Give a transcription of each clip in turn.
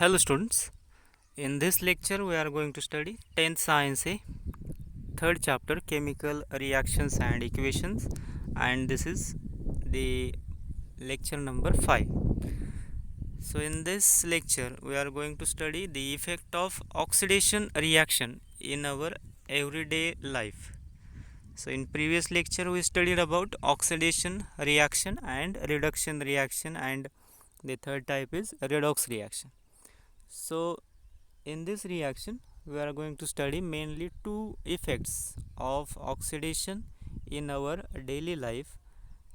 Hello students, in this lecture we are going to study 10th Science A, third chapter Chemical Reactions and Equations, and this is the lecture number 5. So in this lecture we are going to study the effect of oxidation reaction in our everyday life. So in previous lecture we studied about oxidation reaction and reduction reaction, and the third type is redox reaction. So in this reaction we are going to study mainly two effects of oxidation in our daily life.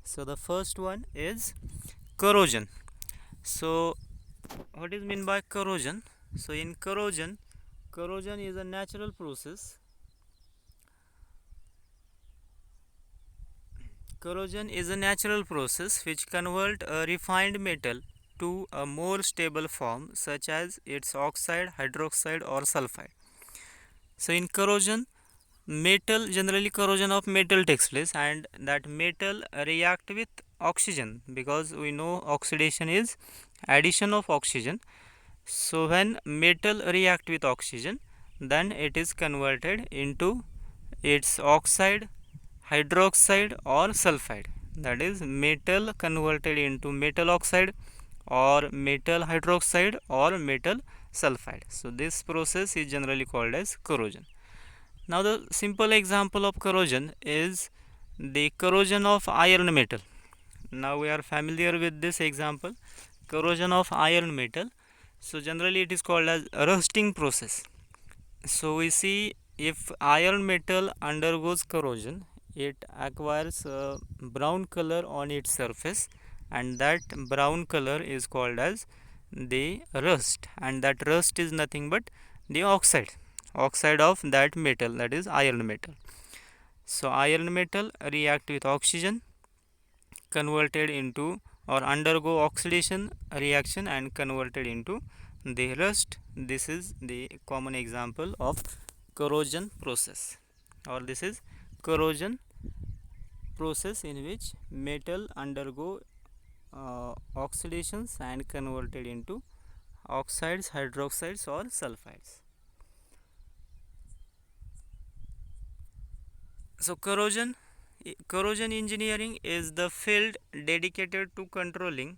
So the first one is corrosion. So what is meant by corrosion? So in corrosion is a natural process. Corrosion is a natural process which convert a refined metal to a more stable form, such as its oxide, hydroxide or sulfide. So in corrosion, generally corrosion of metal takes place, and that metal react with oxygen, because we know oxidation is addition of oxygen. So when metal react with oxygen, then it is converted into its oxide, hydroxide or sulfide. That is metal converted into metal oxide or metal hydroxide or metal sulfide. So this process is generally called as corrosion. Now the simple example of corrosion is the corrosion of iron metal. Now we are familiar with this example, corrosion of iron metal. So generally it is called as a rusting process. So we see, if iron metal undergoes corrosion, it acquires a brown color on its surface, and that brown color is called as the rust, and that rust is nothing but the oxide of that metal, that is iron metal. So iron metal react with oxygen, converted into or undergo oxidation reaction and converted into the rust. This is the common example of corrosion process, or this is corrosion process in which metal undergo oxidations and converted into oxides, hydroxides or sulfides. So corrosion engineering is the field dedicated to controlling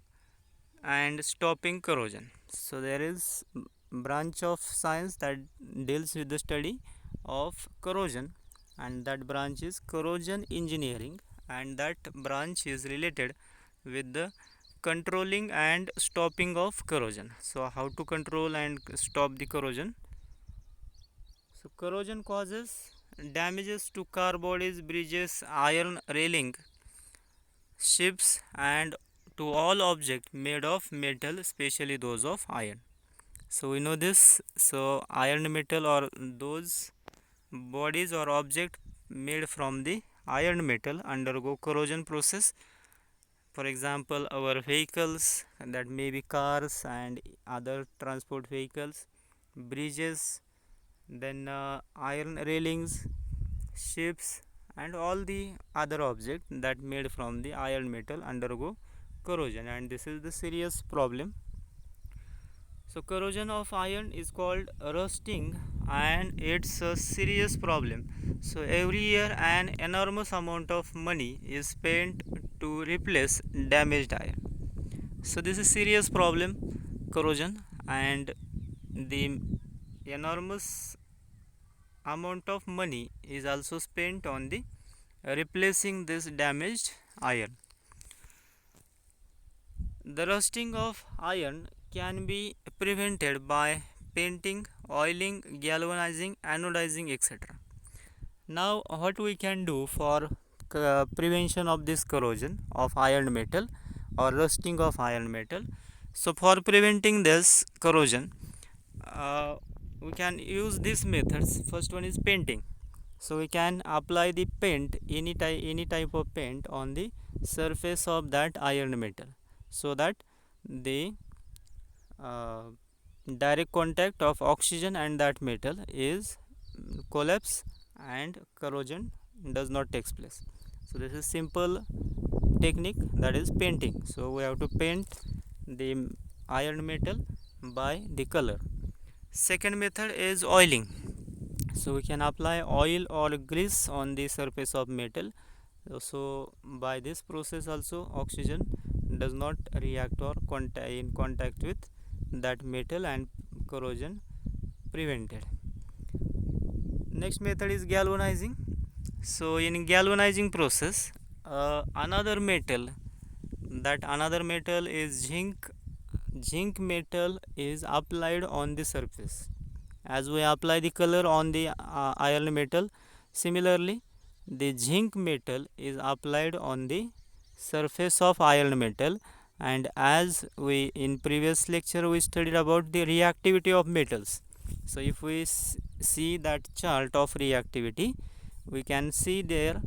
and stopping corrosion. So there is branch of science that deals with the study of corrosion, and that branch is corrosion engineering, and that branch is related with the controlling and stopping of corrosion. So how to control and stop the corrosion? So corrosion causes damages to car bodies, bridges, iron railing, ships and to all objects made of metal, especially those of iron. So we know this. So iron metal, or those bodies or object made from the iron metal, undergo corrosion process. For example, our vehicles, that may be cars and other transport vehicles, bridges, then iron railings, ships and all the other objects that made from the iron metal undergo corrosion, and this is the serious problem. So corrosion of iron is called rusting, and it's a serious problem. So every year an enormous amount of money is spent to replace damaged iron. So this is serious problem, corrosion, and the enormous amount of money is also spent on the replacing this damaged iron. The rusting of iron can be prevented by painting, oiling, galvanizing, anodizing, etc. Now what we can do for prevention of this corrosion of iron metal or rusting of iron metal? So for preventing this corrosion, we can use these methods. First one is painting. So we can apply the paint, any type of paint on the surface of that iron metal, so that the uh, direct contact of oxygen and that metal is collapse and corrosion does not take place. So this is simple technique, that is painting. So we have to paint the iron metal by the color. Second method is oiling. So we can apply oil or grease on the surface of metal. So by this process also oxygen does not react or in contact with that metal and corrosion prevented. Next method is galvanizing. So in galvanizing process, another metal is zinc. Zinc metal is applied on the surface. As we apply the color on the iron metal, similarly the zinc metal is applied on the surface of iron metal. And as we in previous lecture we studied about the reactivity of metals, so if we see that chart of reactivity, we can see there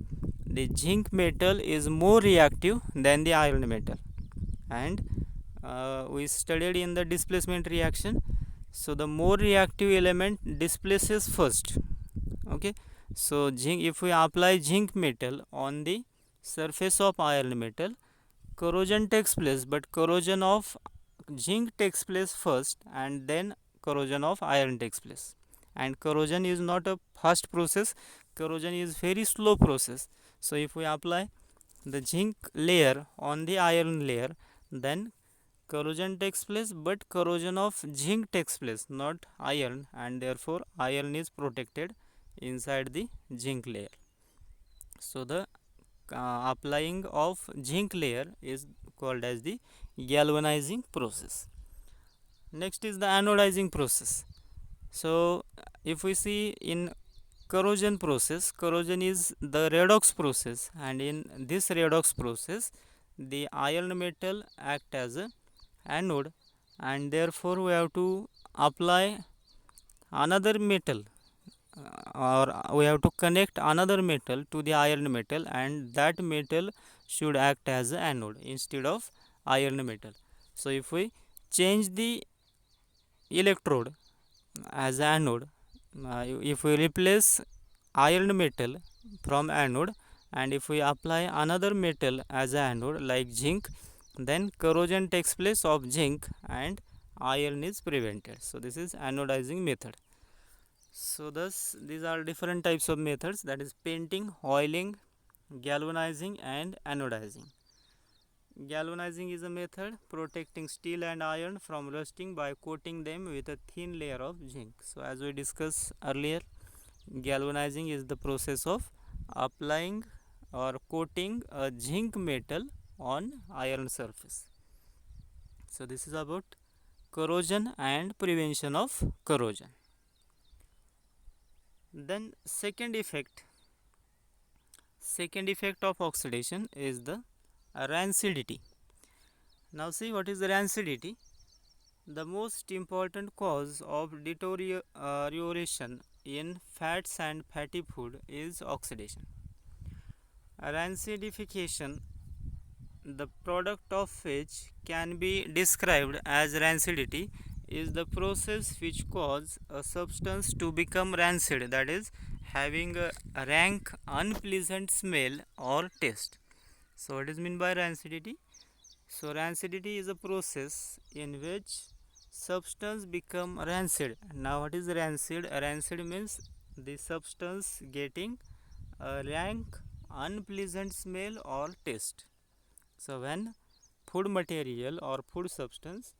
the zinc metal is more reactive than the iron metal. And we studied in the displacement reaction, so the more reactive element displaces first. Okay, so zinc, if we apply zinc metal on the surface of iron metal, corrosion takes place, but corrosion of zinc takes place first and then corrosion of iron takes place. And corrosion is not a fast process, corrosion is very slow process. So if we apply the zinc layer on the iron layer, then corrosion takes place, but corrosion of zinc takes place, not iron, and therefore iron is protected inside the zinc layer. So the applying of zinc layer is called as the galvanizing process. Next is the anodizing process. So if we see in corrosion process, corrosion is the redox process, and in this redox process the iron metal act as a anode, and therefore we have to apply another metal, or we have to connect another metal to the iron metal, and that metal should act as an anode instead of iron metal. So if we change the electrode as anode, if we replace iron metal from anode and if we apply another metal as anode like zinc, then corrosion takes place of zinc and iron is prevented. So this is anodizing method. So thus these are different types of methods, that is painting, oiling, galvanizing and anodizing. Galvanizing is a method protecting steel and iron from rusting by coating them with a thin layer of zinc. So as we discussed earlier, galvanizing is the process of applying or coating a zinc metal on iron surface. So this is about corrosion and prevention of corrosion. Then second effect of oxidation is the rancidity. Now see what is the rancidity. The most important cause of deterioration in fats and fatty food is oxidation. Rancidification, the product of which can be described as rancidity, is the process which causes a substance to become rancid, that is having a rank, unpleasant smell or taste. So what is meant by rancidity? So rancidity is a process in which substance become rancid. Now what is rancid? Rancid means the substance getting a rank, unpleasant smell or taste. So when food material or food substance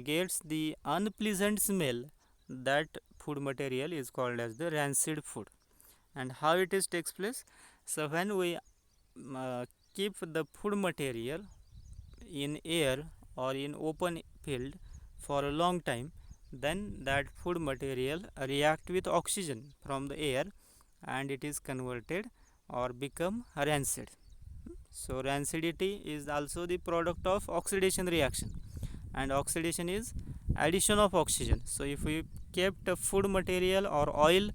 gets the unpleasant smell, that food material is called as the rancid food. And how it is takes place? So when we keep the food material in air or in open field for a long time, then that food material react with oxygen from the air and it is converted or become rancid. So rancidity is also the product of oxidation reaction, and oxidation is addition of oxygen. So if we kept a food material or oil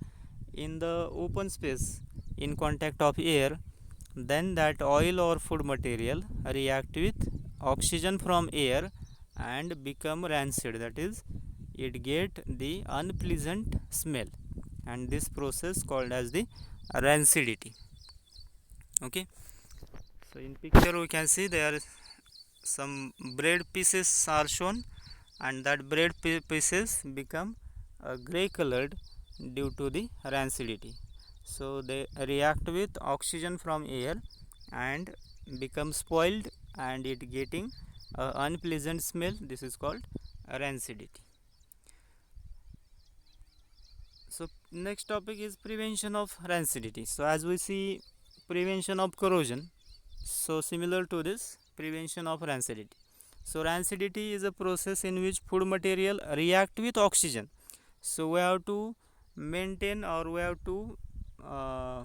in the open space in contact of air, then that oil or food material react with oxygen from air and become rancid, that is it get the unpleasant smell, and this process called as the rancidity. Okay, so in picture we can see there some bread pieces are shown, and that bread pieces become gray colored due to the rancidity. So they react with oxygen from air and become spoiled and it getting unpleasant smell. This is called rancidity. So next topic is prevention of rancidity. So as we see prevention of corrosion, so similar to this prevention of rancidity. So rancidity is a process in which food material react with oxygen. So we have to maintain or we have to uh,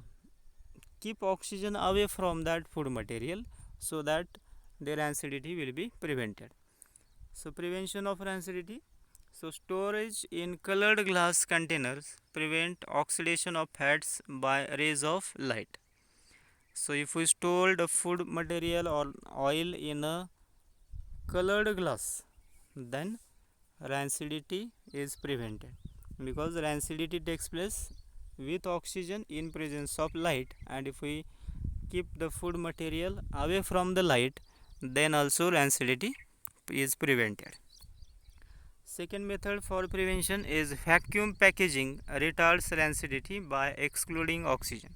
keep oxygen away from that food material so that the rancidity will be prevented. So prevention of rancidity. So storage in colored glass containers prevent oxidation of fats by rays of light. So if we store the food material or oil in a colored glass, then rancidity is prevented because rancidity takes place with oxygen in presence of light, and if we keep the food material away from the light, then also rancidity is prevented. Second method for prevention is vacuum packaging retards rancidity by excluding oxygen.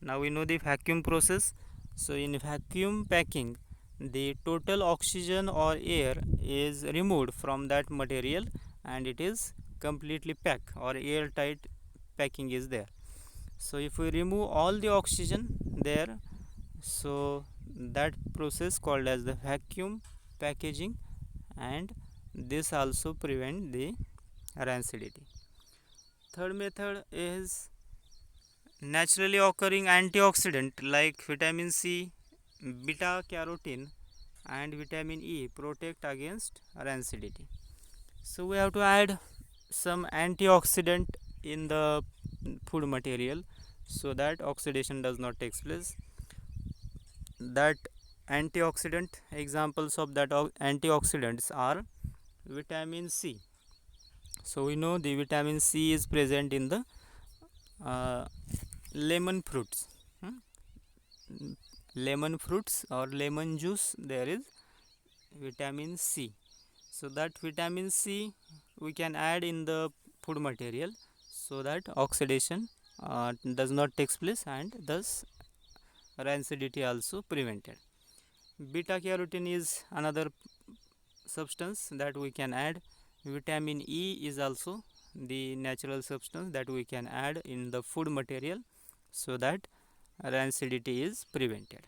Now we know the vacuum process. So in vacuum packing, the total oxygen or air is removed from that material and it is completely packed or airtight packing is there. So if we remove all the oxygen there, so that process called as the vacuum packaging, and this also prevent the rancidity. Third method is naturally occurring antioxidant like vitamin C, beta carotene and vitamin E protect against rancidity. So we have to add some antioxidant in the food material so that oxidation does not take place. That antioxidant examples of that antioxidants are vitamin C. So we know the vitamin C is present in the uh, lemon fruits. Lemon fruits or lemon juice, there is vitamin C. So that vitamin C we can add in the food material so that oxidation does not take place and thus rancidity also prevented. Beta carotene is another substance that we can add. Vitamin E is also the natural substance that we can add in the food material so that rancidity is prevented.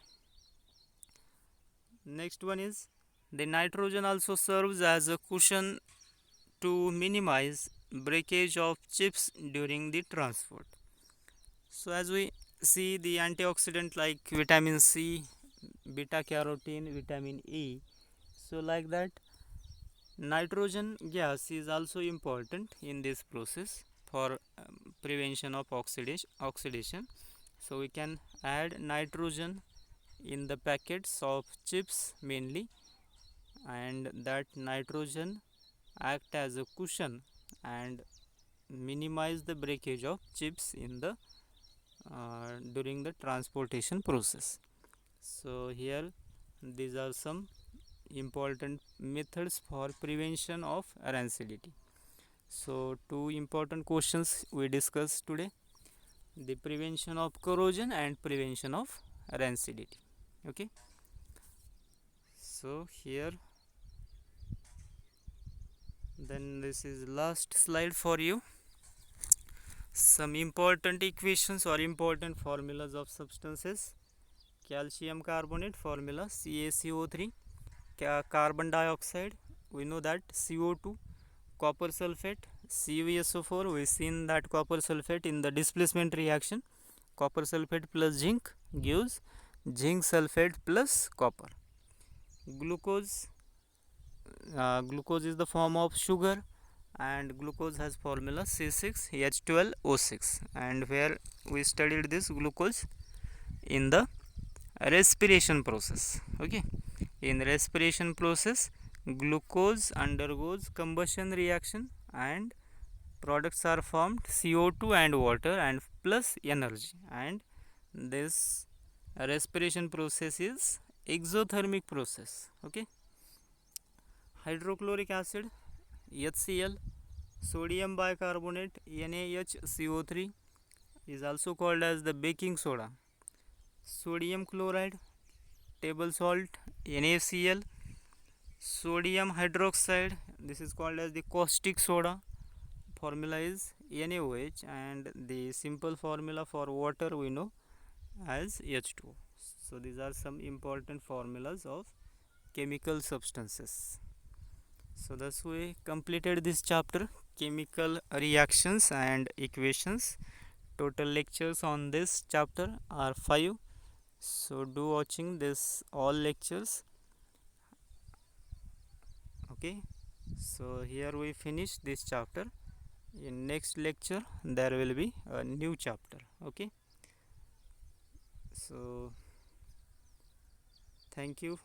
Next one is the nitrogen also serves as a cushion to minimize breakage of chips during the transport. So as we see the antioxidant like vitamin C, beta carotene, vitamin E, so like that nitrogen gas is also important in this process for prevention of oxidation. So we can add nitrogen in the packets of chips mainly, and that nitrogen act as a cushion and minimize the breakage of chips in the during the transportation process. So here these are some important methods for prevention of rancidity. So two important questions we discussed today: the prevention of corrosion and prevention of rancidity. Okay, so here then this is last slide for you. Some important equations or important formulas of substances: calcium carbonate formula CaCO3, carbon dioxide we know that CO2, copper sulfate CuSO4, we seen that copper sulfate in the displacement reaction, copper sulfate plus zinc gives zinc sulfate plus copper. Glucose, glucose is the form of sugar and glucose has formula C6H12O6, and where we studied this glucose in the respiration process. Okay, in respiration process glucose undergoes combustion reaction and products are formed CO2 and water and plus energy, and this respiration process is exothermic process. Okay, hydrochloric acid HCl, sodium bicarbonate, NaHCO3 is also called as the baking soda. Sodium chloride, table salt, NaCl. Sodium hydroxide, this is called as the caustic soda. Formula is NaOH, and the simple formula for water we know as H2O. So these are some important formulas of chemical substances. So thus we completed this chapter, chemical reactions and equations. Total lectures on this chapter are 5. So do watching this all lectures. Okay, so here we finish this chapter. In next lecture there will be a new chapter. Okay, so thank you